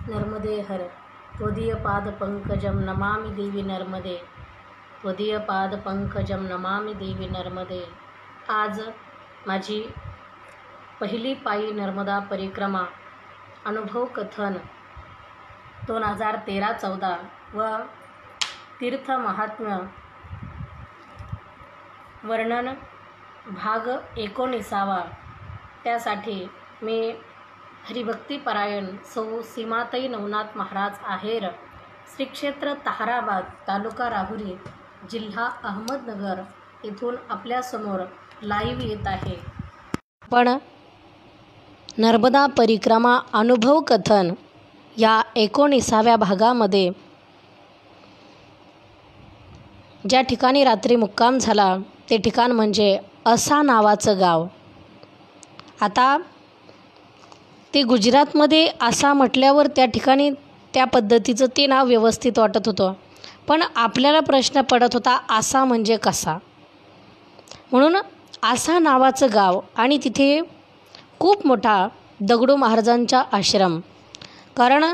नर्मदे हर त्वदीयपादपङ्कजं नमामि देवी नर्मदे, त्वदीयपादपङ्कजं नमामि देवी नर्मदे। आज माझी पहिली पायी नर्मदा परिक्रमा अनुभव कथन 2013-14 व तीर्थ महात्म्य वर्णन भाग 19। त्यासाठी मी हरिभक्तीपरायण सौ सीमाताई नवनाथ महाराज आहेर, श्री क्षेत्र ताहराबाद, तालुका राहुरी, जिल्हा अहमदनगर येथून आपल्यासमोर लाईव्ह येत आहे। पण नर्मदा परिक्रमा अनुभव कथन या 19व्या भागामध्ये ज्या ठिकाणी रात्री मुक्काम झाला ते ठिकाण म्हणजे असा नावाचं गाव। आता ते गुजरातमध्ये आसा म्हटल्यावर त्या ठिकाणी त्या पद्धतीचं ते नाव व्यवस्थित वाटत होतं, पण आपल्याला प्रश्न पडत होता आसा म्हणजे कसा। म्हणून आसा नावाचं गाव आणि तिथे खूप मोठा दगडू महाराजांचा आश्रम, कारण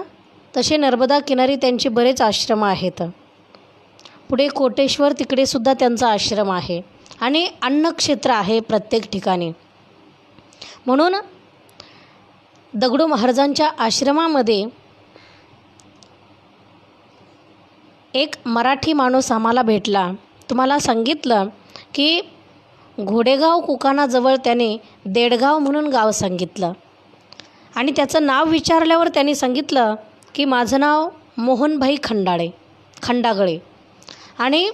तसे नर्मदा किनारी त्यांचे बरेच आश्रम आहेत। पुढे कोटेश्वर तिकडे सुद्धा त्यांचा आश्रम आहे आणि अन्नक्षेत्र आहे प्रत्येक ठिकाणी। म्हणून दगडू महाराजांच्या आश्रमामध्ये एक मराठी माणूस आम्हाला भेटला। तुम्हाला सांगितलं की घोडेगाव कुकाणाजवळ त्याने देडगाव म्हणून गाव सांगितलं आणि त्याचं नाव विचारल्यावर त्यांनी सांगितलं की माझं नाव मोहनभाई खंडागळे। आणि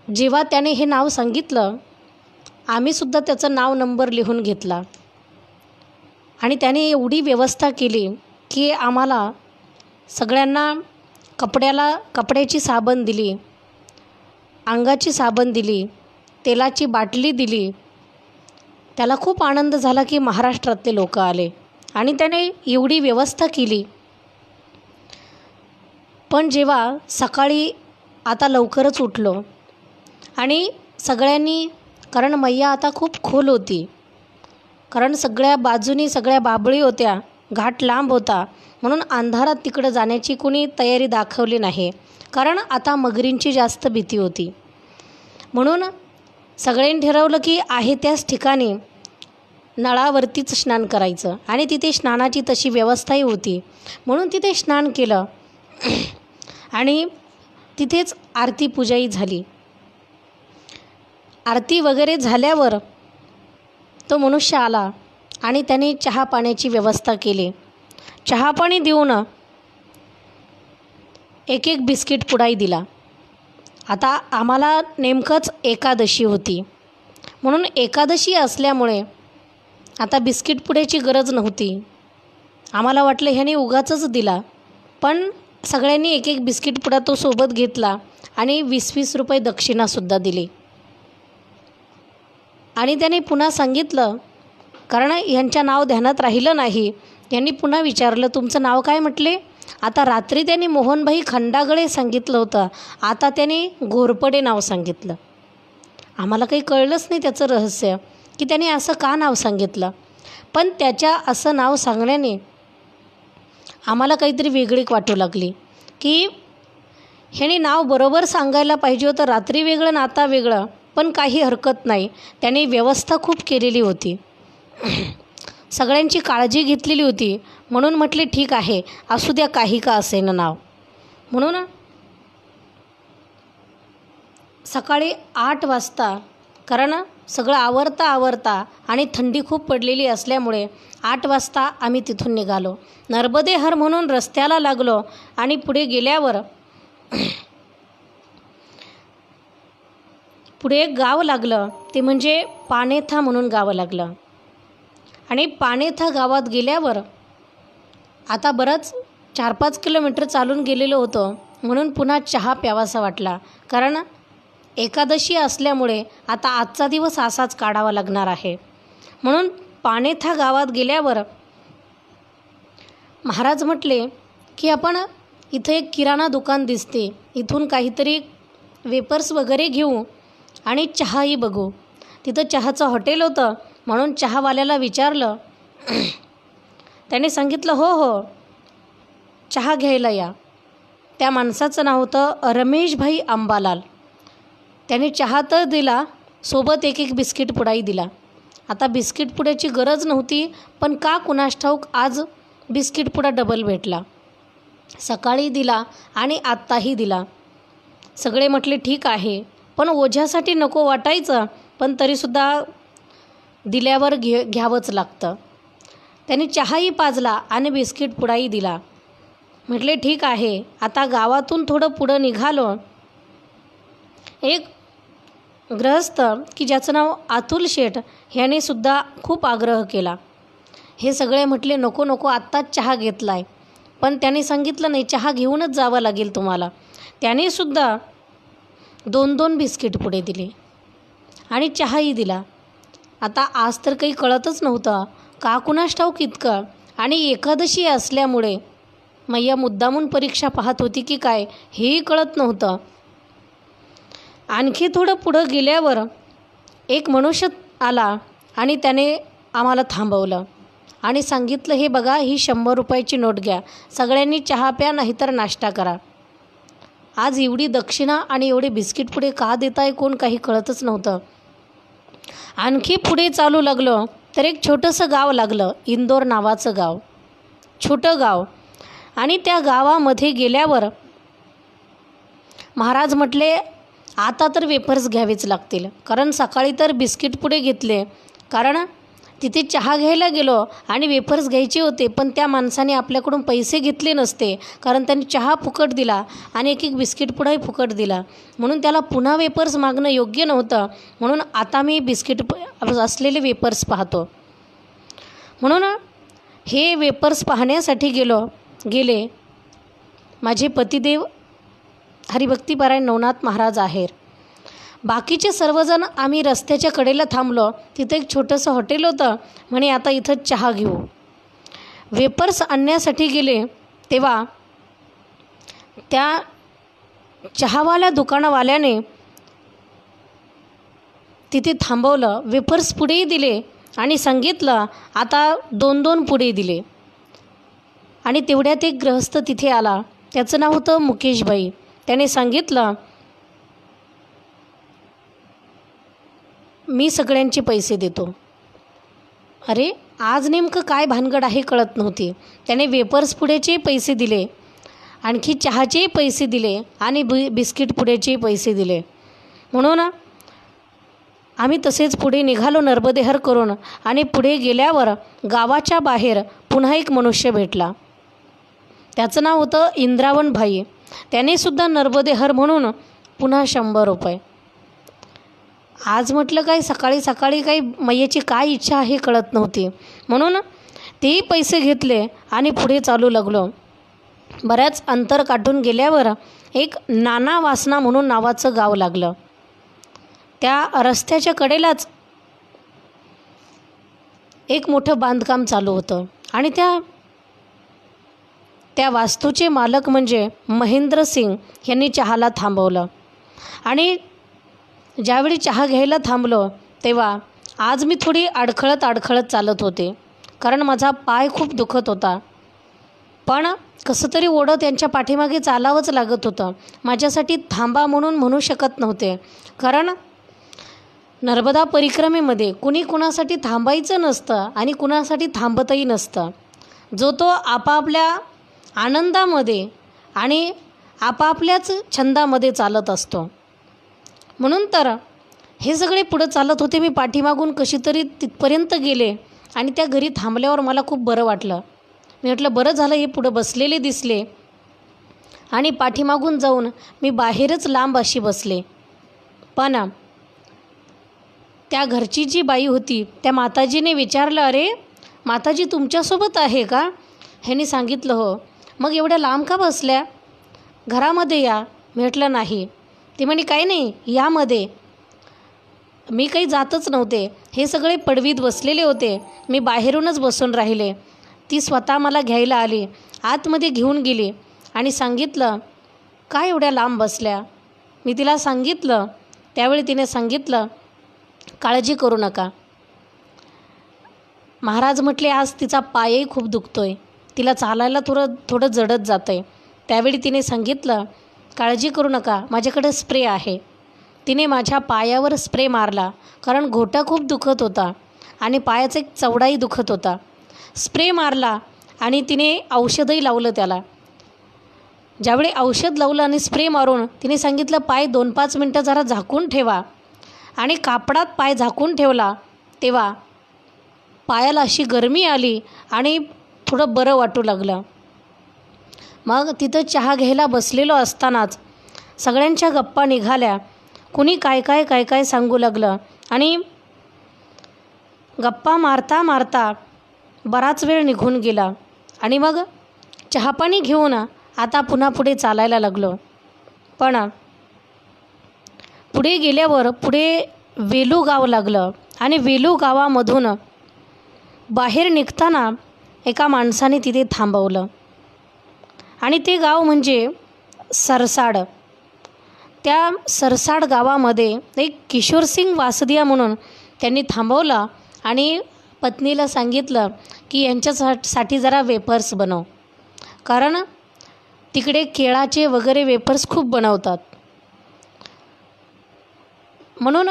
जेव्हा त्याने हे नाव सांगितलं आम्हीसुद्धा त्याचं नाव नंबर लिहून घेतला आणि त्याने एवढी व्यवस्था केली की आम्हाला सगळ्यांना कपड्याची साबण दिली, अंगाची साबण दिली, तेलाची बाटली दिली। त्याला खूप आनंद झाला की महाराष्ट्रातले लोक आले आणि त्याने एवढी व्यवस्था केली। पण जेव्हा सकाळी आता लवकरच उठलो आणि सगळ्यांनी, कारण मैया आता खूप खोल होती, कारण सगळ्या बाजूनी सगळ्या बाबळी होत्या, घाट लांब होता, म्हणून अंधारात तिकडं जाण्याची कोणी तयारी दाखवली नाही, कारण आता मगरींची जास्त भीती होती। म्हणून सगळ्यांनी ठरवलं की आहे त्याच ठिकाणी नळावरतीच स्नान करायचं आणि तिथे स्नानाची तशी व्यवस्थाही होती, म्हणून तिथे स्नान केलं आणि तिथेच आरती पूजाही झाली। आरती वगैरे झाल्यावर तो मनुष्य आला आणि त्याने चहा पाण्याची व्यवस्था केली। चहा पाणी देऊन एक बिस्किट पुडाही दिला। आता आम्हाला नेमकंच एकादशी होती, म्हणून एकादशी असल्यामुळे आता बिस्किट पुड्याची गरज नव्हती। आम्हाला वाटलं ह्याने उगाचच दिला, पण सगळ्यांनी एक बिस्किट पुडा तो सोबत घेतला आणि 20-20 रुपये दक्षिणासुद्धा दिली। आणि त्याने पुन्हा सांगितलं, कारण यांच्या नाव ध्यानात राहिलं नाही, यांनी पुन्हा विचारलं तुमचं नाव काय म्हटले। आता रात्री त्यांनी मोहनभाई खंडागळे सांगितलं होतं, आता त्याने घोरपडे नाव सांगितलं। आम्हाला काही कळलंच नाही त्याचं रहस्य की त्याने असं का नाव सांगितलं, पण त्याच्या असं नाव सांगण्याने आम्हाला काहीतरी वेगळीक वाटू लागली की ह्याने नाव बरोबर सांगायला पाहिजे होतं, रात्री वेगळं ना आता वेगळं, पण काही हरकत नाही, त्याने व्यवस्था खूप केलेली होती, सगळ्यांची काळजी घेतलेली होती, म्हणून म्हटले ठीक आहे असू द्या काही का असेना नाव। म्हणून सकाळी 8 वाजता, कारण सगळं आवरता आणि थंडी खूप पडलेली असल्यामुळे 8 वाजता आम्ही तिथून निघालो। नर्मदे हर म्हणून रस्त्याला लागलो आणि पुढे गेल्यावर पुढे एक गाव लागलं, ते म्हणजे पानेथा म्हणून गाव लागलं। आणि पानेथा गावात गेल्यावर आता बरंच 4-5 किलोमीटर चालून गेलेलो होतो, म्हणून पुन्हा चहा प्यावासा वाटला, कारण एकादशी असल्यामुळे आता आजचा दिवस असाच काढावा लागणार आहे। म्हणून पानेथा गावात गेल्यावर महाराज म्हटले की आपण इथे एक किराणा दुकान दिसते, इथून काहीतरी वेपर्स वगैरे घेऊ आणि चहाही बघू। तिथं चहाचं हॉटेल होतं, म्हणून चहावाल्याला विचारलं, त्याने सांगितलं हो चहा घ्यायला या. त्या माणसाचं नाव होतं रमेशभाई अंबालाल. त्याने चहा तर दिला, सोबत एक एक बिस्किट पुडाही दिला. आता बिस्किट पुड्याची गरज नव्हती, पण का कुणास ठाऊक आज बिस्किट पुडा डबल भेटला. सकाळी दिला आणि आत्ताही दिला. सगळे म्हटले ठीक आहे, पण ओझ्यासाठी नको वाटायचं, पण तरीसुद्धा दिल्यावर घ्यावंच लागतं. त्याने चहाही पाजला आणि बिस्किट पुडाही दिला. म्हटले ठीक आहे. आता गावातून थोडं पुढं निघालो. एक गृहस्थ की ज्याचं नाव अतुल शेठ ह्याने सुद्धा खूप आग्रह केला. हे सगळे म्हटले नको नको, आत्ताच चहा घेतला आहे. पण त्याने सांगितलं नाही, चहा घेऊनच जावं लागेल तुम्हाला. त्याने सुद्धा 2-2 बिस्किट पुडे दिले आणि चहाही दिला. आता आज तर काही कळतच नव्हतं का कुणास ठाऊक इतकं. आणि एकादशी असल्यामुळे मैया मुद्दामून परीक्षा पाहत होती की काय हेही कळत नव्हतं. आणखी थोडं पुढं गेल्यावर एक मनुष्य आला आणि त्याने आम्हाला थांबवलं आणि सांगितलं, हे बघा, ही 100 रुपयाची नोट घ्या, सगळ्यांनी चहा प्या नाहीतर नाश्ता करा. आज एवढी दक्षिणा आणि एवढे बिस्किट पुडे का देताय कोण काही कळतच नव्हतं. आणखी पुढे चालू लागलो तर एक छोटंसं गाव लागलं, इंदोर नावाचं गाव, छोटं गाव. आणि त्या गावामध्ये गेल्यावर महाराज म्हटले आता तर वेफर्स घ्यावेच लागतील, कारण सकाळी तर बिस्किट पुडे घेतले, कारण तिथे चहा घ्यायला गेलो आणि वेफर्स घ्यायचे होते, पण त्या माणसाने आपल्याकडून पैसे घेतले नसते, कारण त्यांनी चहा फुकट दिला आणि एक एक बिस्किट पुडाही फुकट दिला, म्हणून त्याला पुन्हा वेफर्स मागणं योग्य नव्हतं. म्हणून आता मी बिस्किट असलेले वेफर्स पाहतो. म्हणून हे वेफर्स पाहण्यासाठी गेले माझे पतिदेव हरिभक्तीपरायण नवनाथ महाराज आहेर. बाकीचे सर्वजण आम्ही रस्त्याच्या कडेला थांबलो. तिथं एक छोटंसं हॉटेल होतं. म्हणे आता इथं चहा घेऊ. वेफर्स आणण्यासाठी गेले तेव्हा त्या चहावाल्या दुकानवाल्याने तिथे थांबवलं, वेफर्स पुडेही दिले आणि सांगितलं आता 2-2 पुडे दिले. आणि तेवढ्यात एक गृहस्थ तिथे आला, त्याचं नाव होतं मुकेशभाई. त्याने सांगितलं मी सगळ्यांचे पैसे देतो. अरे आज नेमकं काय भानगड आहे कळत नव्हती. त्याने वेफर्स पुड्याचे पैसे दिले, आणखी चहाचे पैसे दिले आणि बिस्किट पुड्याचे पैसे दिले. म्हणून आम्ही तसेच पुढे निघालो नर्मदेहर करून. आणि पुढे गेल्यावर गावाच्या बाहेर पुन्हा एक मनुष्य भेटला. त्याचं नाव होतं इंद्रावण भाई. त्यानेसुद्धा नर्मदेहर म्हणून पुन्हा 100 रुपये. आज म्हटलं काय सकाळी सकाळी काही मैयाची काय इच्छा आहे कळत नव्हती, म्हणून तेही पैसे घेतले आणि पुढे चालू लागलो. बऱ्याच अंतर काढून गेल्यावर एक नाना वासना म्हणून नावाचं गाव लागलं. त्या रस्त्याच्या कडेलाच एक मोठं बांधकाम चालू होतं आणि त्या वास्तूचे मालक म्हणजे महेंद्र सिंग यांनी चहाला थांबवलं. आणि ज्यावेळी चहा घ्यायला थांबलो तेव्हा आज मी थोडी अडखळत चालत होते, कारण माझा पाय खूप दुखत होता. पण कसं तरी ओढत त्यांच्या पाठीमागे चालावंच लागत होतं. माझ्यासाठी थांबा म्हणून म्हणू शकत नव्हते, कारण नर्मदा परिक्रमेमध्ये कुणी कुणासाठी थांबायचं नसतं आणि कुणासाठी थांबतही नसतं. जो तो आपापल्या आनंदामध्ये आणि आपापल्याच छंदामध्ये चालत असतो. म्हणून तर हे सगळे पुढं चालत होते. मी पाठीमागून कशी तरी तिथपर्यंत गेले आणि त्या घरी थांबल्यावर मला खूप बरं वाटलं. मी म्हटलं बरं झालं हे पुढं बसलेले दिसले. आणि पाठीमागून जाऊन मी बाहेरच लांब अशी बसले. पण त्या घरची जी बाई होती त्या माताजीने विचारलं, अरे माताजी तुमच्यासोबत आहे का? ह्यांनी सांगितलं हो. मग एवढ्या लांब का बसल्या? घरामध्ये या. म्हटलं नाही. ती म्हणे काही नाही यामध्ये. मी काही जातच नव्हते, हे सगळे पडवीत बसलेले होते, मी बाहेरूनच बसून राहिले. ती स्वतः मला घ्यायला आली, आतमध्ये घेऊन गेली आणि सांगितलं काय एवढ्या लांब बसल्या? मी तिला सांगितलं. त्यावेळी तिने सांगितलं काळजी करू नका. महाराज म्हटले आज तिचा पायही खूप दुखतोय तिला चालायला थोडं जडत जातं आहे. त्यावेळी तिने सांगितलं, काळजी करू नका, माझ्याकडे स्प्रे आहे. तिने माझ्या पायावर स्प्रे मारला, कारण घोटा खूप दुखत होता आणि पायाचा एक चवडाही दुखत होता. स्प्रे मारला आणि तिने औषधही लावलं त्याला. ज्यावेळी औषध लावलं आणि स्प्रे मारून तिने सांगितलं, पाय 2-5 मिनटं जरा झाकून ठेवा. आणि कापडात पाय झाकून ठेवला तेव्हा पायाला अशी गरमी आली आणि थोडं बरं वाटू लागलं. मग तिथं चहा घ्यायला बसलेलो असतानाच सगळ्यांच्या गप्पा निघाल्या. कुणी काय काय सांगू लागलं आणि गप्पा मारता मारता बराच वेळ निघून गेला. आणि मग चहापाणी घेऊन आता पुन्हा पुढे चालायला लागलो. पण पुढे गेल्यावर पुढे वेलू गाव लागलं आणि वेलू गावामधून बाहेर निघताना एका माणसाने तिथे थांबवलं. आणि ते गाव म्हणजे सरसाड. त्या सरसाड गावामध्ये एक किशोरसिंग वासदिया म्हणून त्यांनी थांबवलं आणि पत्नीला सांगितलं की यांच्यासाठी जरा वेफर्स बनव, कारण तिकडे केळाचे वगैरे वेफर्स खूप बनवतात. म्हणून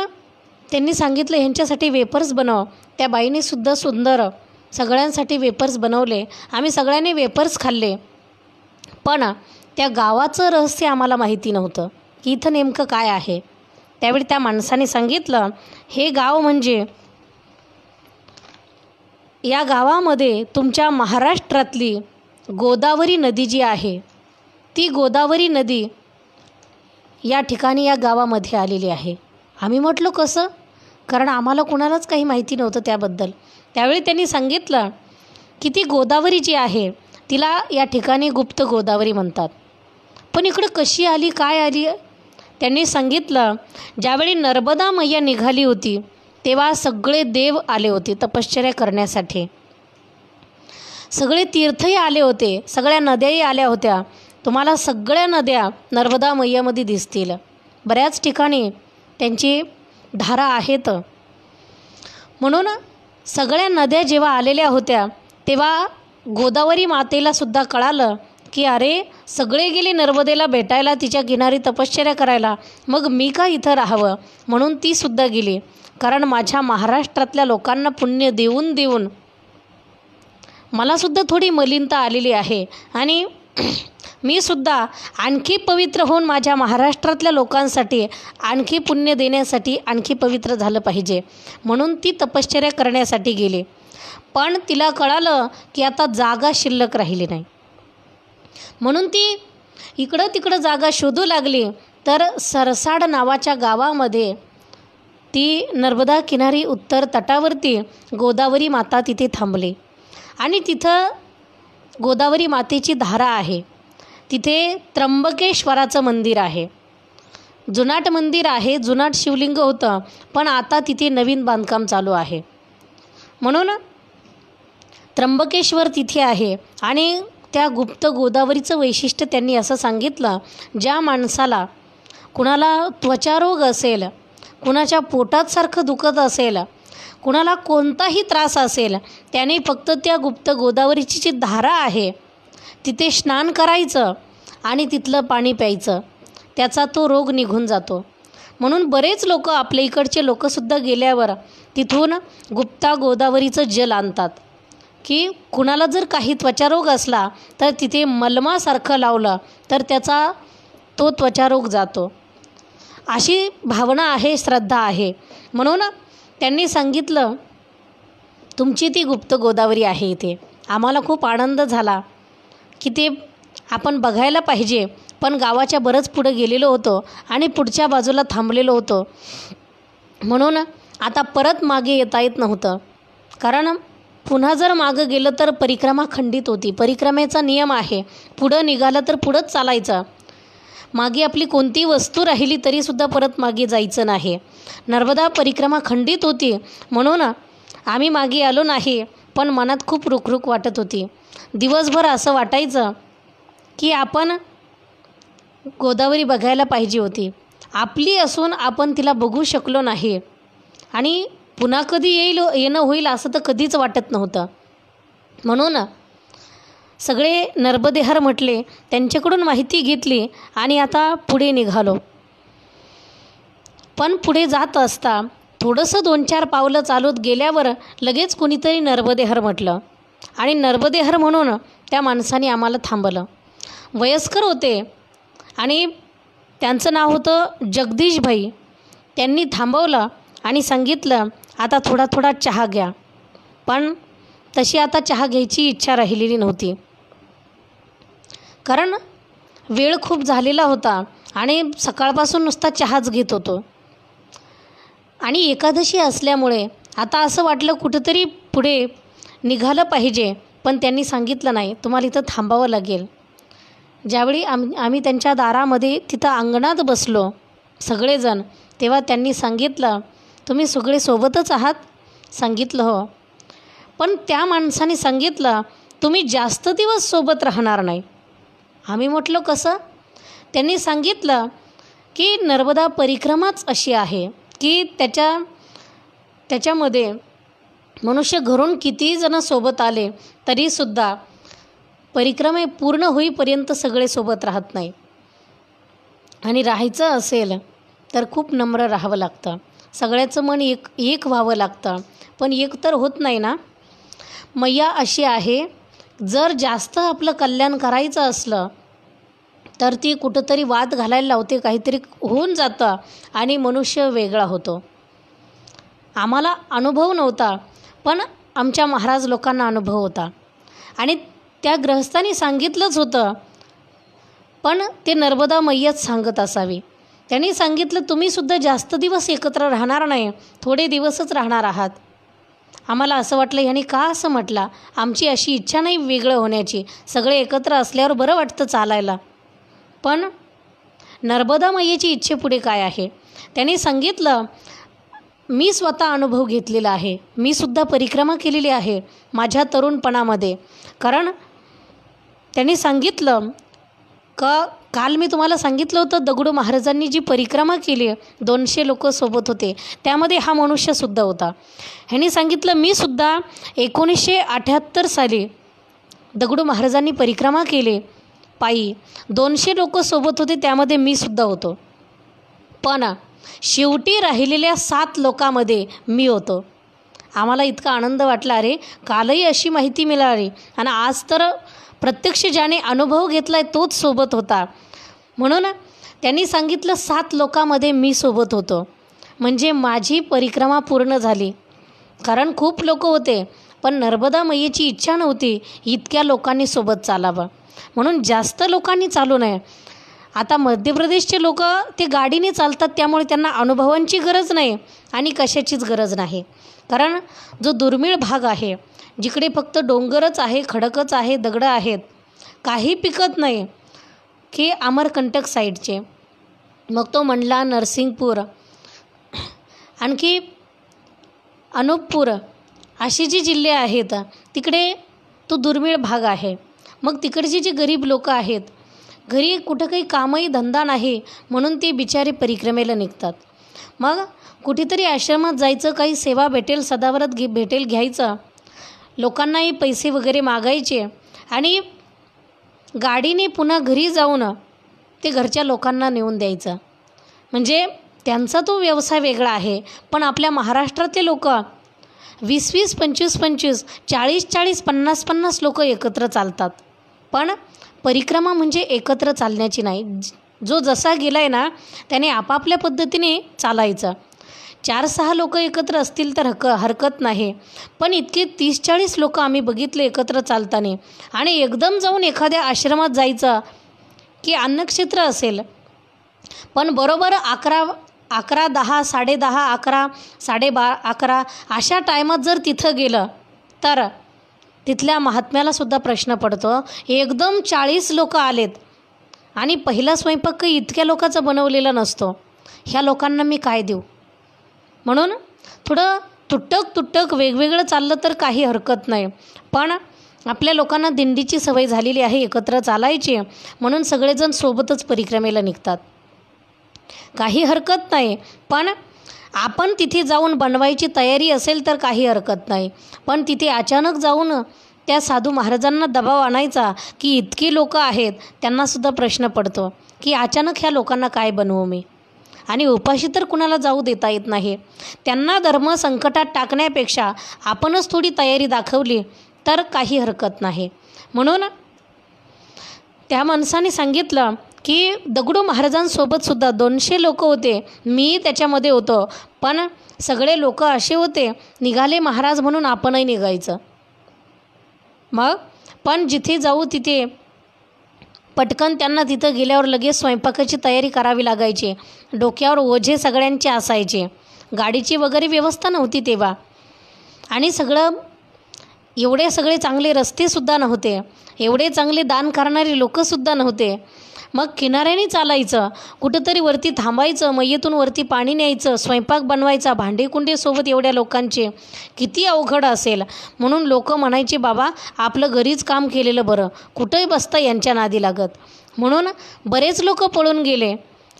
त्यांनी सांगितलं ह्यांच्यासाठी वेफर्स बनव. त्या बाईने सुद्धा सुंदर सगळ्यांसाठी वेफर्स बनवले. आम्ही सगळ्यांनी वेफर्स खाल्ले. पण त्या गावाचं रहस्य आम्हाला माहिती नव्हतं की इथं नेमकं काय आहे. त्यावेळी त्या माणसाने सांगितलं, हे गाव म्हणजे या गावामध्ये तुमच्या महाराष्ट्रातली गोदावरी नदी जी आहे, ती गोदावरी नदी या ठिकाणी या गावामध्ये आलेली आहे. आम्ही म्हटलो कसं, कारण आम्हाला कोणालाच काही माहिती नव्हतं त्याबद्दल. त्यावेळी त्यांनी सांगितलं की ती गोदावरी जी आहे तिला या ठिकाणी गुप्त गोदावरी म्हणतात. पण इकडं कशी आली, काय आली? त्यांनी सांगितलं, ज्यावेळी नर्मदा मैया निघाली होती तेव्हा सगळे देव आले होते तपश्चर्या करण्यासाठी. सगळे तीर्थही आले होते, सगळ्या नद्याही आल्या होत्या. तुम्हाला सगळ्या नद्या नर्मदा मैयामध्ये दिसतील. बऱ्याच ठिकाणी त्यांची धारा आहेत. म्हणून सगळ्या नद्या जेव्हा आलेल्या होत्या तेव्हा गोदावरी मातेला सुद्धा कळालं की अरे, सगळे गेले नर्मदेला भेटायला, तिच्या किनारी तपश्चर्या करायला, मग मी का इथं राहावं. म्हणून ती सुद्धा गेली. कारण माझ्या महाराष्ट्रातल्या लोकांना पुण्य देऊन देऊन मलासुद्धा थोडी मलिनता आलेली आहे आणि मी सुद्धा आणखी पवित्र होऊन माझ्या महाराष्ट्रातल्या लोकांसाठी आणखी पुण्य देण्यासाठी आणखी पवित्र झालं पाहिजे, म्हणून ती तपश्चर्या करण्यासाठी गेली. पण तिला कळालं की आता जागा शिल्लक राहिली नाही. म्हणून ती इकडं तिकडं जागा शोधू लागली. तर सरसाड नावाच्या गावामध्ये ती नर्मदा किनारी उत्तर तटावरती गोदावरी माता तिथे थांबली. आणि तिथं गोदावरी मातेची धारा आहे. तिथे त्र्यंबकेश्वराचं मंदिर आहे. जुनाट मंदिर आहे, जुनाट शिवलिंग होतं, पण आता तिथे नवीन बांधकाम चालू आहे. म्हणून त्र्यंबकेश्वर तिथे आहे. आणि त्या गुप्त गोदावरीचं वैशिष्ट्य त्यांनी असं सांगितलं, ज्या माणसाला कुणाला त्वचारोग असेल, कुणाच्या पोटात सारखं दुखत असेल, कुणाला कोणताही त्रास असेल, त्याने फक्त त्या गुप्त गोदावरीची जी धारा आहे तिथे स्नान करायचं आणि तिथलं पाणी प्यायचं, त्याचा तो रोग निघून जातो. म्हणून बरेच लोक, आपल्या इकडचे लोकसुद्धा गेल्यावर तिथून गुप्ता गोदावरीचं जल आणतात की कुणाला जर काही त्वचारोग असला तर तिथे मलमासारखं लावलं तर त्याचा तो त्वचारोग जातो. अशी भावना आहे, श्रद्धा आहे. म्हणून त्यांनी सांगितलं, तुमची ती गुप्त गोदावरी आहे इथे. आम्हाला खूप आनंद झाला की ते आपण बघायला पाहिजे. पण गावाच्या बरंच पुढं गेलेलो होतो आणि पुढच्या बाजूला थांबलेलो होतो, म्हणून आता परत मागे येता येत नव्हतं. कारण पुन्हा जर मागं गेलं तर परिक्रमा खंडित होती. परिक्रमेचा नियम आहे, पुढं निघालं तर पुढंच चालायचं. मागे आपली कोणती वस्तू राहिली तरीसुद्धा परत मागे जायचं नाही. नर्मदा परिक्रमा खंडित होती म्हणून आम्ही मागे आलो नाही. पण मनात खूप रुखरुख वाटत होती. दिवसभर असं वाटायचं की आपण गोदावरी बघायला पाहिजे होती. आपली असून आपण तिला बघू शकलो नाही आणि पुन्हा कधी येणं होईल असं तर कधीच वाटत नव्हतं. म्हणून सगळे नर्मदेहर म्हटले, त्यांच्याकडून माहिती घेतली आणि आता पुढे निघालो. पण पुढे जात असता थोडंसं 2-4 पावलं चालत गेल्यावर लगेच कुणीतरी नर्मदेहर म्हटलं आणि नर्मदेहर म्हणून त्या माणसाने आम्हाला थांबवलं. वयस्कर होते आणि त्यांचं नाव होतं जगदीशभाई. त्यांनी थांबवलं आणि सांगितलं, आता थोडा थोडा चहा घ्या. पण तशी आता चहा घ्यायची इच्छा राहिलेली नव्हती, कारण वेळ खूप झालेला होता आणि सकाळपासून नुसता चहाच घेत होतो आणि एकादशी असल्यामुळे आता असं वाटलं कुठंतरी पुढे निघालं पाहिजे. पण त्यांनी सांगितलं नाही, तुम्हाला इथं थांबावं लागेल. ज्यावेळी आम्ही त्यांच्या दारामध्ये तिथं अंगणात बसलो सगळेजण, तेव्हा त्यांनी सांगितलं, तुम्ही सगळे सोबतच आहात? सांगितलं हो. पण त्या माणसाने सांगितलं, तुम्ही जास्त दिवस सोबत राहणार नाही. आम्ही म्हटलं कसं? त्यांनी सांगितलं की नर्मदा परिक्रमाच अशी आहे की त्याच्यामध्ये मनुष्य घरून कितीही जण सोबत आले तरीसुद्धा परिक्रमे पूर्ण होईपर्यंत सगळे सोबत राहत नाही. आणि राहायचं असेल तर खूप नम्र राहावं लागतं, सगळ्याचं मन एक व्हावं लागतं. पण एक तर होत नाही ना. मैया अशी आहे, जर जास्त आपलं कल्याण करायचं असलं तर ती कुठंतरी वाद घालायला लावते, काहीतरी होऊन जातं आणि मनुष्य वेगळा होतो. आम्हाला अनुभव नव्हता, पण आमच्या महाराज लोकांना अनुभव होता आणि त्या गृहस्थांनी सांगितलंच होतं. पण ते नर्मदा मैयाच सांगत असावी. त्यांनी सांगितलं, तुम्हीसुद्धा जास्त दिवस एकत्र राहणार नाही, थोडे दिवसच राहणार आहात. आम्हाला असं वाटलं, ह्याने का असं म्हटलं? आमची अशी इच्छा नाही वेगळं होण्याची, सगळे एकत्र असल्यावर बरं वाटतं चालायला. पण नर्मदा मैयाची इच्छेपुढे काय आहे? त्यांनी सांगितलं, मी स्वतः अनुभव घेतलेला आहे, मी सुद्धा परिक्रमा केलेली आहे माझ्या तरुणपणामध्ये. कारण त्यांनी सांगितलं काल मी तुम्हाला सांगितलं होतं, दगडू महाराजांनी जी परिक्रमा केली, 200 लोक सोबत होते, त्यामध्ये हा मनुष्यसुद्धा होता. ह्यांनी सांगितलं, मी सुद्धा 1978 साली दगडू महाराजांनी परिक्रमा केली पायी, 200 लोक सोबत होते, त्यामध्ये मी सुद्धा होतो. पण शेवटी राहिलेल्या 7 लोकांमध्ये मी होतो. आम्हाला इतका आनंद वाटला, अरे कालही अशी माहिती मिळाली आणि आज तर प्रत्यक्ष ज्याने अनुभव घेतला आहे तोच सोबत होता. म्हणून त्यांनी सांगितलं, 7 लोकांमध्ये मी सोबत होतो. म्हणजे माझी परिक्रमा पूर्ण झाली. कारण खूप लोक होते, पण नर्मदा मैयेची इच्छा नव्हती इतक्या लोकांनी सोबत चालावं, म्हणून जास्त लोकांनी चालू नये. आता मध्य प्रदेशचे लोक ते गाडीने चालतात, त्यामुळे त्यांना अनुभवांची गरज नाही आणि कशाचीच गरज नाही. कारण जो दुर्मिळ भाग आहे, जिकडे फक्त डोंगरच आहे, खडकच आहे, दगडं आहेत, काही पिकत नाही, की अमरकंटक साईडचे, मग तो मंडला, नरसिंगपूर, आणखी अनूपपूर अशी जी जिल्हे आहेत, तिकडे तो दुर्मिळ भाग आहे. मग तिकडची जी गरीब लोक आहेत, घरी कुठं काही कामही धंदा नाही, म्हणून ते बिचारे परिक्रमेला निघतात. मग कुठेतरी आश्रमात जायचं, काही सेवा भेटेल, सदाव्रत भेटेल घ्यायचं, लोकांनाही पैसे वगैरे मागायचे आणि गाडीने पुन्हा घरी जाऊन ते घरच्या लोकांना नेऊन द्यायचं. म्हणजे त्यांचा तो व्यवसाय वेगळा आहे. पण आपल्या महाराष्ट्रातले लोक 20-20, 25-25, 40-40, 50-50 लोक एकत्र चालतात. पण परिक्रमा म्हणजे एकत्र चालण्याची नाही. जो जसा गेला आहे ना, त्याने आपापल्या पद्धतीने चालायचं. 4-6 लोक एकत्र असतील तर हरकत नाही, पण इतके 30-40 लोक आम्ही बघितले एकत्र चालताना. आणि एकदम जाऊन एखाद्या आश्रमात जायचं की अन्नक्षेत्र असेल, पण बरोबर 11, 10, 10:30, 11, 11:30 अशा टायमात जर तिथं गेलं तर तिथल्या महात्म्यालासुद्धा प्रश्न पडतो, एकदम 40 लोक आलेत आणि पहिला स्वयंपाक काही इतक्या लोकांचा बनवलेला नसतो, ह्या लोकांना मी काय देऊ? म्हणून थोडं तुटक वेगवेगळं चाललं तर काही हरकत नाही. पण आपल्या लोकांना दिंडीची सवय झालेली आहे एकत्र चालायची, म्हणून सगळेजण सोबतच परिक्रमेला निघतात, काही हरकत नाही. पण आपण तिथे जाऊन बनवायची तयारी असेल तर काही हरकत नाही. पण तिथे अचानक जाऊन त्या साधू महाराजांना दबाव आणायचा की इतकी लोकं आहेत, त्यांनासुद्धा प्रश्न पडतो की अचानक ह्या लोकांना काय बनवू मी, आणि उपाशी तर कुणाला जाऊ देता येत नाही. त्यांना धर्म संकटात टाकण्यापेक्षा आपणच थोडी तयारी दाखवली तर काही हरकत नाही. म्हणून त्या माणसाने सांगितलं की दगडू महाराजांसोबतसुद्धा 200 लोक होते, मी त्याच्यामध्ये होतो, पण सगळे लोक असे होते, निघाले महाराज म्हणून आपणही निघायचं. मग पण जिथे जाऊ तिथे पटकन त्यांना तिथं गेल्यावर लगेच स्वयंपाकाची तयारी करावी लागायची. डोक्यावर ओझे सगळ्यांचे असायचे. गाडीची वगैरे व्यवस्था नव्हती तेव्हा, आणि एवढे सगळे चांगले रस्तेसुद्धा नव्हते, एवढे चांगले दान करणारे लोकंसुद्धा नव्हते. मग किनाऱ्याने चालायचं, कुठंतरी वरती थांबायचं, मैयेतून वरती पाणी न्यायचं, स्वयंपाक बनवायचा, भांडेकुंडेसोबत एवढ्या लोकांचे किती अवघड असेल. म्हणून लोक म्हणायचे, बाबा आपलं घरीच काम केलेलं बरं, कुठंही बसता यांच्या नादी लागत. म्हणून बरेच लोक पळून गेले.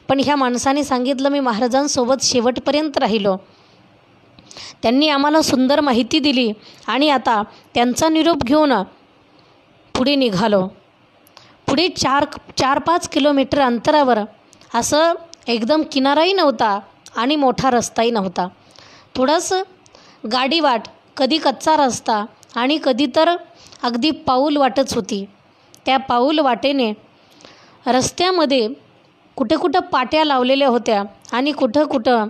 पण ह्या माणसाने सांगितलं, मी महाराजांसोबत शेवटपर्यंत राहिलो. त्यांनी आम्हाला सुंदर माहिती दिली आणि आता त्यांचा निरोप घेऊन पुढे निघालो. पुढे 4-5 किलोमीटर अंतरावर असं एकदम किनाराही नव्हता आणि मोठा रस्ताही नव्हता. थोडंसं गाडीवाट, कधी कच्चा रस्ता आणि कधी तर अगदी पाऊल वाटच होती. त्या पाऊल वाटेने रस्त्यामध्ये कुठे कुठं पाट्या लावलेल्या होत्या आणि कुठं कुठं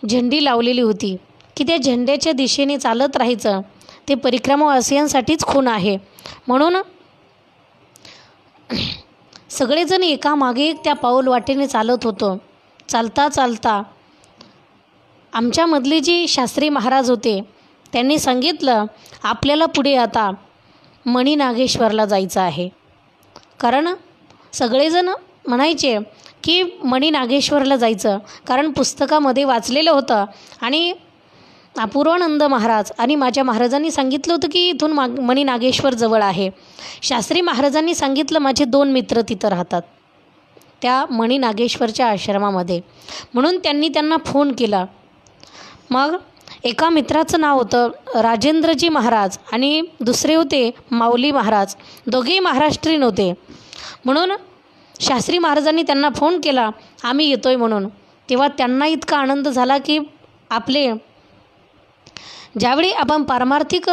झेंडी लावलेली होती की त्या झेंड्याच्या दिशेने चालत राहायचं. ते परिक्रमावासियांसाठीच खूण आहे. म्हणून सगळेजण एकामागे एक त्या पाऊल वाटेने चालत होतो. चालता चालता आमच्यामधले जे शास्त्री महाराज होते त्यांनी सांगितलं, आपल्याला पुढे आता मणिनागेश्वरला जायचं आहे. कारण सगळेजण म्हणायचे की मणिनागेश्वरला जायचं, कारण पुस्तकामध्ये वाचलेलं होतं आणि अपूर्वानंद महाराज आणि माझ्या महाराजांनी सांगितलं होतं की इथून मणिनागेश्वर जवळ आहे. शास्त्री महाराजांनी सांगितलं, माझे 2 मित्र तिथं राहतात त्या मणिनागेश्वरच्या आश्रमामध्ये. म्हणून त्यांना फोन केला. मग एका मित्राचं नाव होतं राजेंद्रजी महाराज आणि दुसरे होते माऊली महाराज, दोघेही महाराष्ट्रीयन होते. म्हणून शास्त्री महाराजांनी त्यांना फोन केला, आम्ही येतोय म्हणून. तेव्हा त्यांना इतका आनंद झाला की आपले ज्यावेळी आपण पारमार्थिक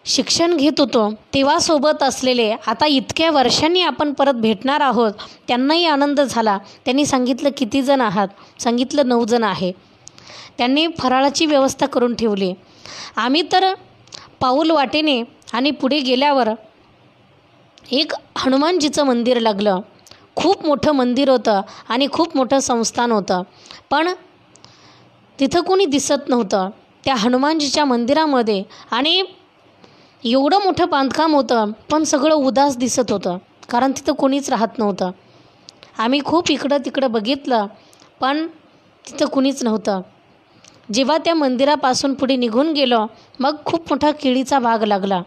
शिक्षण घेत होतो तेव्हा सोबत असलेले आता इतक्या वर्षांनी आपण परत भेटणार आहोत, त्यांनाही आनंद झाला. त्यांनी सांगितलं, किती जण आहात? सांगितलं 9 जण आहे. त्यांनी फराळाची व्यवस्था करून ठेवली. आम्ही तर पाऊल वाटेने आणि पुढे गेल्यावर एक हनुमानजीचं मंदिर लागलं. खूप मोठं मंदिर होतं आणि खूप मोठं संस्थान होतं, पण तिथं कोणी दिसत नव्हतं त्या हनुमानजीच्या मंदिरामध्ये. आणि एवढं मोठं बांधकाम होतं पण सगळं उदास दिसत होतं, कारण तिथं कोणीच राहत नव्हतं. आम्ही खूप इकडं तिकडं बघितलं पण तिथं कुणीच नव्हतं. जेव्हा त्या मंदिरापासून पुढे निघून गेलो मग खूप मोठा केळीचा बाग लागला.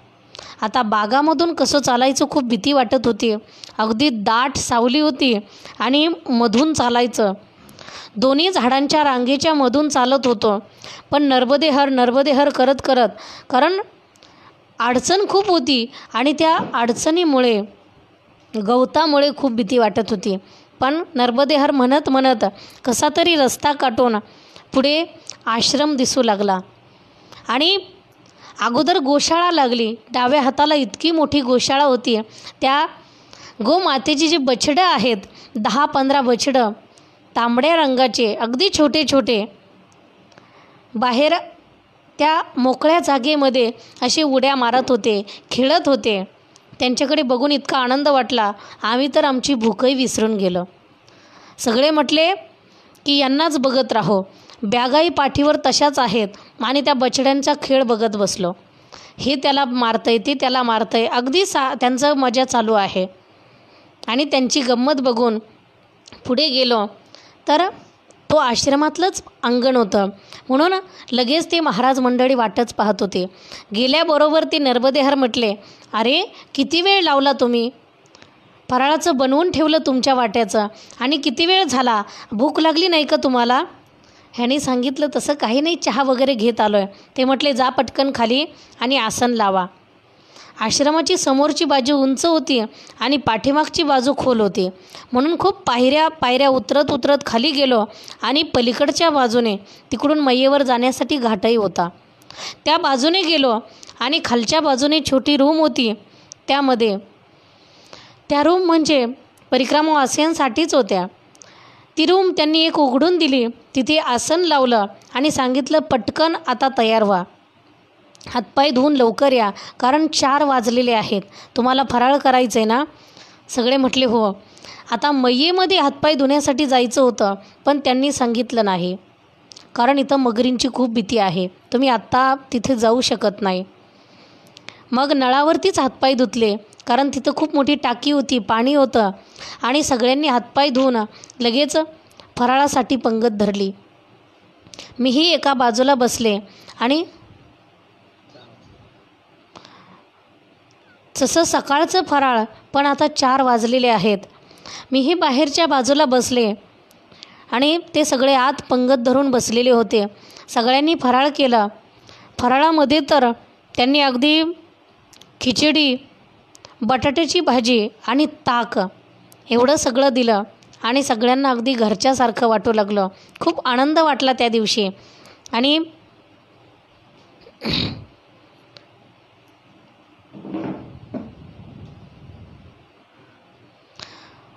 आता बागामधून कसं चालायचं खूप भीती वाटत होती. अगदी दाट सावली होती आणि मधून चालायचं. दोन्ही झाडांच्या रांगेच्या मधून चालत होतो, पण नर्मदे हर करत करत, कारण अडचण खूप होती आणि त्या अडचणीमुळे गवतामुळे खूप भीती वाटत होती. पण नर्मदे हर म्हणत म्हणत कसा तरी रस्ता काटून पुढे आश्रम दिसू लागला. आणि अगोदर गोशाळा लागली. डाव्या हाताला इतकी मोठी गोशाळा होती. त्या गोमातेची जी बछडं आहेत, 10-15 बछडं तांबड्या रंगाचे, अगदी छोटे छोटे, बाहेर त्या मोकळ्या जागेमध्ये असे उड्या मारत होते, खेळत होते. त्यांच्याकडे बघून इतका आनंद वाटला, आम्ही तर आमची भूकही विसरून गेलो. सगळे म्हटले की यांनाच बघत राहो. बॅगाही पाठीवर तशाच आहेत आणि त्या बछड्यांचा खेळ बघत बसलो. हे त्याला मारतंय, ते त्याला मारतंय, अगदी त्यांचं मजा चालू आहे. आणि त्यांची गंमत बघून पुढे गेलो तर तो आश्रमातलंच अंगण होतं. म्हणून लगेच ते महाराज मंडळी वाटच पाहत होते. गेल्याबरोबर ते नर्मदे हर म्हटले, अरे किती वेळ लावला तुम्ही? फराळाचं बनवून ठेवलं तुमच्या वाट्याचं आणि किती वेळ झाला? भूक लागली नाही का तुम्हाला? ह्याने सांगितलं, तसं काही नाही, चहा वगैरे घेत आलो आहे. ते म्हटले, जा पटकन खाली आणि आसन लावा. आश्रमाची समोरची बाजू उंच होती आणि पाठीमागची बाजू खोल होती, म्हणून खूप पायऱ्या उतरत उतरत खाली गेलो आणि पलीकडच्या बाजूने तिकडून मैयेवर जाण्यासाठी घाटही होता. त्या बाजूने गेलो आणि खालच्या बाजूने छोटी रूम होती. त्या रूम म्हणजे परिक्रमावासियांसाठीच होत्या. ती रूम त्यांनी एक उघडून दिली. तिथे आसन लावलं आणि सांगितलं, पटकन आता तयार व्हा, हातपाय धुवून लवकर या, कारण 4 वाजलेले आहेत. तुम्हाला फराळ करायचं आहे ना? सगळे म्हटले हो. आता मैयेमध्ये हातपाय धुण्यासाठी जायचं होतं, पण त्यांनी सांगितलं नाही, कारण इथं मगरींची खूप भीती आहे, तुम्ही आत्ता तिथे जाऊ शकत नाही. मग नळावरतीच हातपाय धुतले, कारण तिथं खूप मोठी टाकी होती, पाणी होतं आणि सगळ्यांनी हातपाय धुवून लगेच फराळासाठी पंगत धरली. मीही एका बाजूला बसले आणि तसं सकाळचं फराळ, पण आता 4 वाजलेले आहेत. मीही बाहेरच्या बाजूला बसले आणि ते सगळे आत पंगत धरून बसलेले होते. सगळ्यांनी फराळ केलं. फराळामध्ये तर त्यांनी अगदी खिचडी, बटाट्याची भाजी आणि ताक एवढं सगळं दिलं आणि सगळ्यांना अगदी घरच्यासारखं वाटू लागलं. खूप आनंद वाटला त्या दिवशी. आणि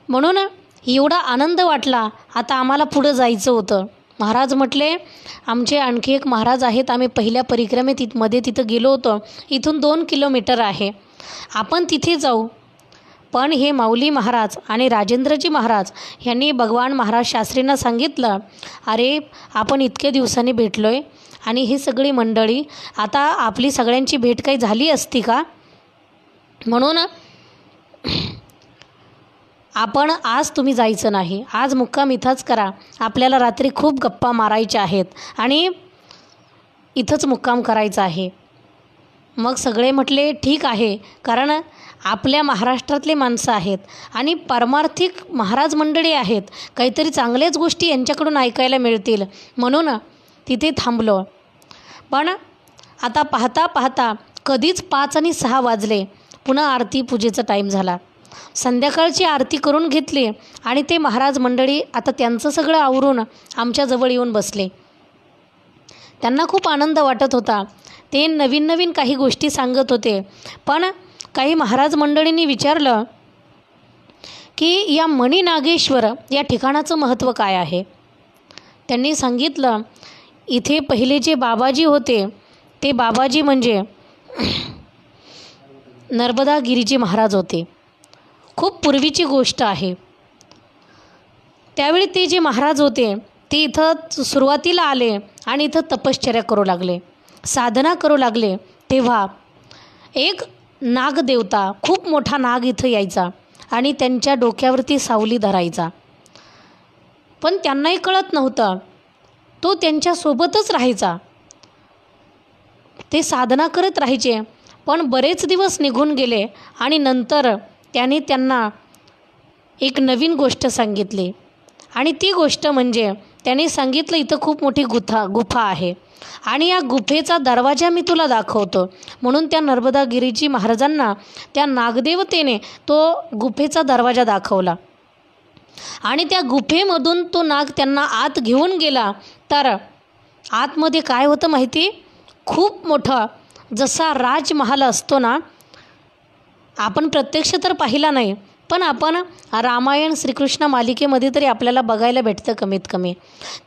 म्हणून एवढा आनंद वाटला. आता आम्हाला पुढं जायचं होतं. महाराज म्हटले, आमचे आणखी एक महाराज आहेत, आम्ही पहिल्या परिक्रमेत मध्ये तिथं गेलो होतो, इथून 2 किलोमीटर आहे, आपण तिथे जाऊ. पण हे माऊली महाराज आणि राजेंद्रजी महाराज यांनी भगवान महाराज शास्त्रींना सांगितलं, अरे आपण इतक्या दिवसांनी भेटलो आहे आणि ही सगळी मंडळी, आता आपली सगळ्यांची भेट काही झाली असती का? म्हणून आपण आज तुम्ही जायचं नाही, आज मुक्काम इथंच करा, आपल्याला रात्री खूप गप्पा मारायच्या आहेत आणि इथंच मुक्काम करायचा आहे. मग सगळे म्हटले ठीक आहे, कारण आपल्या महाराष्ट्रातले माणसं आहेत आणि पारमार्थिक महाराज मंडळी आहेत, काहीतरी चांगल्याच गोष्टी यांच्याकडून ऐकायला मिळतील, म्हणून तिथे थांबलो. पण आता पाहता पाहता कधीच 5 आणि 6 वाजले. पुन्हा आरती पूजेचा टाईम झाला. संध्याकाळची आरती करून घेतली आणि ते महाराज मंडळी आता त्यांचं सगळं आवरून आमच्याजवळ येऊन बसले. त्यांना खूप आनंद वाटत होता. ते नवीन नवीन काही गोष्टी सांगत होते. पण काही महाराज मंडळींनी विचारलं की या मणिनागेश्वर या ठिकाणाचं महत्त्व काय आहे. त्यांनी सांगितलं, इथे पहिले जे बाबाजी होते ते बाबाजी म्हणजे नर्मदा गिरीजी महाराज होते. खूप पूर्वीची गोष्ट आहे. त्यावेळी ते जे महाराज होते ते इथं सुरुवातीला आले आणि इथं तपश्चर्या करू लागले, साधना करू लागले. तेव्हा एक नागदेवता, खूप मोठा नाग इथं यायचा आणि त्यांच्या डोक्यावरती सावली धरायचा. पण त्यांनाही कळत नव्हतं, तो त्यांच्यासोबतच राहायचा. ते साधना करत राहायचे. पण बरेच दिवस निघून गेले आणि नंतर त्याने त्यांना एक नवीन गोष्ट सांगितली. आणि ती गोष्ट म्हणजे त्याने सांगितलं, इथं खूप मोठी गुफा आहे आणि या गुफेचा दरवाजा मी तुला दाखवतो. म्हणून त्या नर्मदा गिरीजी महाराजांना त्या नागदेवतेने तो गुफेचा दरवाजा दाखवला आणि त्या गुफेमधून तो नाग त्यांना आत घेऊन गेला. तर आतमध्ये काय होतं माहिती? खूप मोठं, जसा राजमहाल असतो ना, आपण प्रत्यक्ष तर पाहिला नाही, पण आपण रामायण श्रीकृष्ण मालिकेमध्ये तरी आपल्याला बघायला भेटतं कमीत कमी.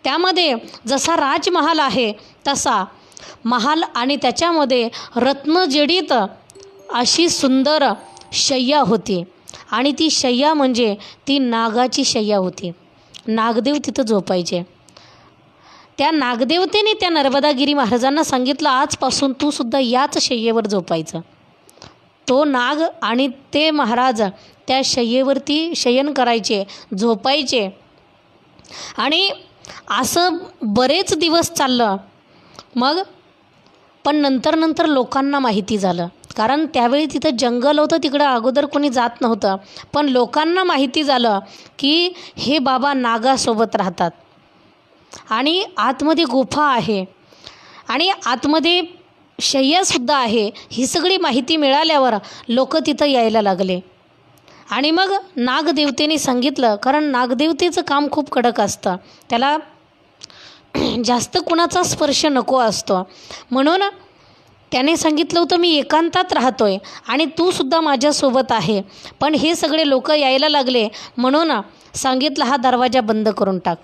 त्यामध्ये जसा राजमहाल आहे तसा महाल आणि त्याच्यामध्ये रत्नजडित अशी सुंदर शय्या होती. आणि ती शय्या म्हणजे ती नागाची शय्या होती. नागदेव तिथं झोपायचे. त्या नागदेवतेने त्या नर्मदागिरी महाराजांना सांगितलं, आजपासून तू सुद्धा याच शय्येवर झोपायचं. तो नाग आणि ते महाराज त्या शय्येवरती शयन करायचे, झोपायचे. आणि असं बरेच दिवस चाललं. मग पण नंतर लोकांना माहिती झालं, कारण त्यावेळी तिथं जंगल होतं, तिकडं अगोदर कोणी जात नव्हतं. पण लोकांना माहिती झालं की हे बाबा नागासोबत राहतात आणि आतमध्ये गुफा आहे आणि आतमध्ये शय्यासुद्धा आहे, ही सगळी माहिती मिळाल्यावर लोक तिथं यायला लागले. आणि मग नागदेवतेने सांगितलं, कारण नागदेवतेचं काम खूप कडक असतं, त्याला जास्त कुणाचा स्पर्श नको असतो. म्हणून त्याने सांगितलं होतं, मी एकांतात राहतोय आणि तू सुद्धा माझ्यासोबत आहे. पण हे सगळे लोक यायला लागले म्हणून सांगितलं, हा दरवाजा बंद करून टाक.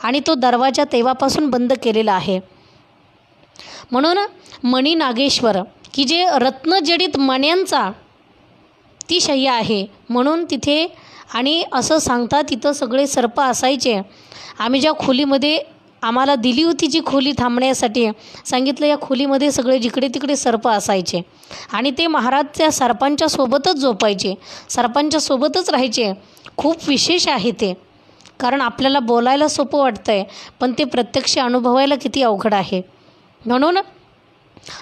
आणि तो दरवाजा तेव्हापासून बंद केलेला आहे. म्हणून मणी नागेश्वर की जे रत्नजडित मण्यांचा ती शय्या आहे म्हणून तिथे. आणि असं सांगतात तिथं सगळे सर्प असायचे. आम्ही ज्या खोलीमध्ये आम्हाला दिली होती जी खोली थांबण्यासाठी, सांगितलं या खोलीमध्ये सगळे जिकडे तिकडे सर्प असायचे. आणि ते महाराज त्या सर्पांच्या सोबतच झोपायचे, सर्पांच्या सोबतच राहायचे. खूप विशेष आहे ते, कारण आपल्याला बोलायला सोपं वाटतं आहे पण ते प्रत्यक्ष अनुभवायला किती अवघड आहे. म्हणून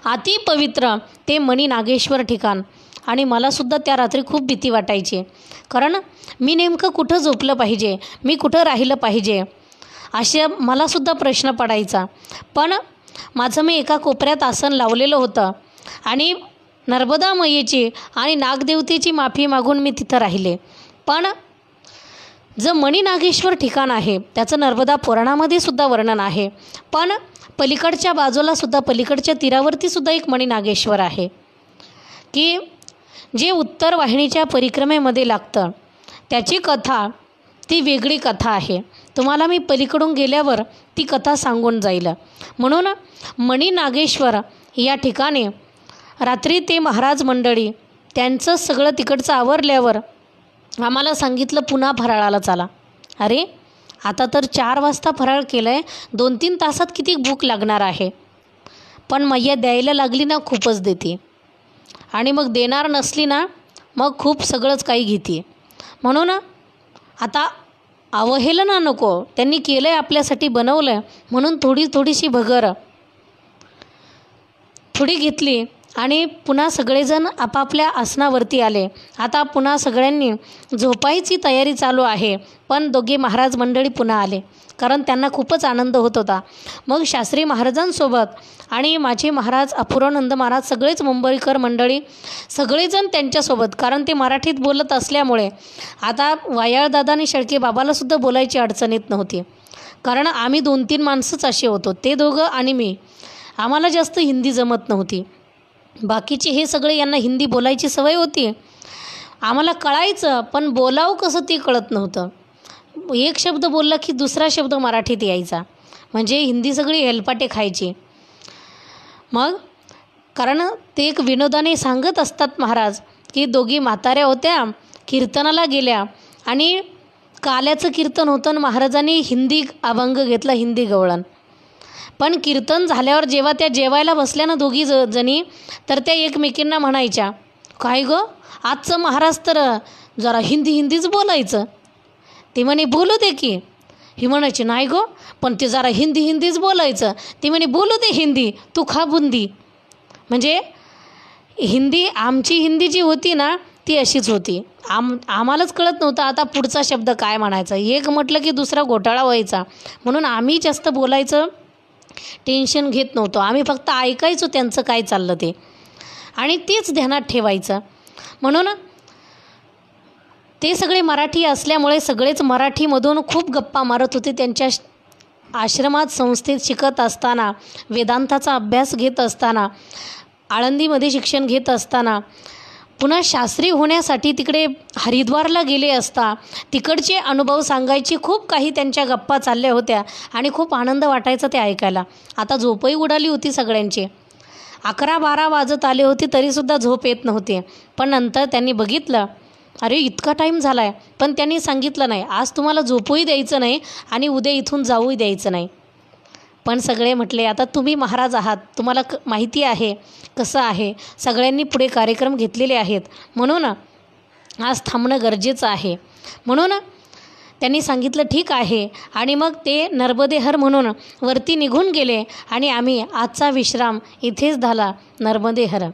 अति पवित्र ते मणी नागेश्वर ठिकाण. आणि मलासुद्धा त्या रात्री खूप भीती वाटायची, कारण मी नेमकं कुठं झोपलं पाहिजे, मी कुठं राहिलं पाहिजे, असे मलासुद्धा प्रश्न पडायचा. पण माझं मी एका कोपऱ्यात आसन लावलेलं होतं आणि नर्मदा मैयेची आणि नागदेवतेची माफी मागून मी तिथं राहिले. पण जे मणी नागेश्वर ठिकाण आहे त्याचं नर्मदा पुराणामध्ये सुद्धा वर्णन आहे. पण पलीकडच्या बाजूला सुद्धा, पलीकडच्या तीरावरती सुद्धा एक मणी नागेश्वर आहे की जे उत्तर वाहिनीच्या परिक्रमेमध्ये लागतं. त्याची कथा ती वेगळी कथा आहे, तुम्हाला मी पलीकडून गेल्यावर ती कथा सांगून जाईल. म्हणून मणी नागेश्वर या ठिकाणी रात्री ते महाराज मंडळी त्यांचं सगळं तिकडचं आवरल्यावर आम्हाला सांगितलं पुन्हा फराळाला चला. अरे आता तर 4 वाजता फराळ केलं आहे, 2-3 तासात किती भूक लागणार आहे. पण मैया द्यायला लागली ना खूपच देते, आणि मग देणार नसली ना मग खूप सगळंच काही घेते. म्हणून आता अवहेलना नको, त्यांनी केलं आहे आपल्यासाठी, बनवलं म्हणून थोडीशी भगर थोडी घेतली आणि पुन्हा सगळेजण आपापल्या आसनावरती आले. आता पुन्हा सगळ्यांनी झोपायची तयारी चालू आहे. पण दोघे महाराज मंडळी पुन्हा आले, कारण त्यांना खूपच आनंद होत होता. मग शास्त्री महाराजांसोबत आणि माझे महाराज अपूर्वानंद महाराज सगळेच मुंबईकर मंडळी सगळेजण त्यांच्यासोबत, कारण ते मराठीत बोलत असल्यामुळे आता वायाळदादा आणि शेळके बाबालासुद्धा बोलायची अडचण येत नव्हती, कारण आम्ही 2-3 माणसंच असे होतो, ते दोघं आणि मी. आम्हाला जास्त हिंदी जमत नव्हती, बाकीचे हे सगळे यांना हिंदी बोलायची सवय होती. आम्हाला कळायचं पण बोलावं कसं ते कळत नव्हतं. एक शब्द बोलला की दुसरा शब्द मराठीत यायचा, म्हणजे हिंदी सगळी हेलपाटे खायची. मग कारण ते एक विनोदाने सांगत असतात महाराज की दोघी म्हाताऱ्या होत्या, कीर्तनाला गेल्या आणि काल्याचं कीर्तन होतं आणि महाराजांनी हिंदी अभंग घेतला, हिंदी गवळण. पण कीर्तन झाल्यावर जेव्हा त्या जेवायला बसल्या ना दोघी जणी, तर त्या एकमेकींना म्हणायच्या, काय गं आजचं महाराज तर जरा हिंदीच बोलायचं. ती म्हणे बोलू दे की. ही म्हणायची नाही गो, पण ते जरा हिंदीच बोलायचं. ती म्हणे बोलू दे हिंदी, तू खा बुंदी. म्हणजे हिंदी, आमची हिंदी जी होती ना ती अशीच होती. आम्हालाच कळत नव्हतं आता पुढचा शब्द काय म्हणायचा. एक म्हटलं की दुसरा घोटाळा व्हायचा. म्हणून आम्ही जास्त बोलायचं टेन्शन घेत नव्हतो. आम्ही फक्त ऐकायचो त्यांचं काय चाललं ते, आणि तेच ध्यानात ठेवायचं. म्हणून ते सगळे मराठी असल्यामुळे सगळेच मराठीमधून खूप गप्पा मारत होते. त्यांच्या आश्रमात संस्थेत शिकत असताना, वेदांताचा अभ्यास घेत असताना, आळंदीमध्ये शिक्षण घेत असताना, पुन्हा शास्त्री होण्यासाठी तिकडे हरिद्वारला गेले असता तिकडचे अनुभव सांगायचे. खूप काही त्यांच्या गप्पा चालल्या होत्या आणि खूप आनंद वाटायचा ते ऐकायला. आता झोपही उडाली होती सगळ्यांची. 11-12 वाजत आले होते तरीसुद्धा झोप येत नव्हती. पण नंतर त्यांनी बघितलं, अरे इतका टाईम झाला आहे, पण त्यांनी सांगितलं नाही आज तुम्हाला झोपूही द्यायचं नाही आणि उद्या इथून जाऊही द्यायचं नाही. पण सगळे म्हटले आता तुम्ही महाराज आहात, तुम्हाला माहिती आहे कसं आहे, सगळ्यांनी पुढे कार्यक्रम घेतलेले आहेत, म्हणून आज थांबणं गरजेचं आहे. म्हणून त्यांनी सांगितलं ठीक आहे. आणि मग ते नर्मदेहर म्हणून वरती निघून गेले आणि आम्ही आजचा विश्राम इथेच झाला. नर्मदेहर.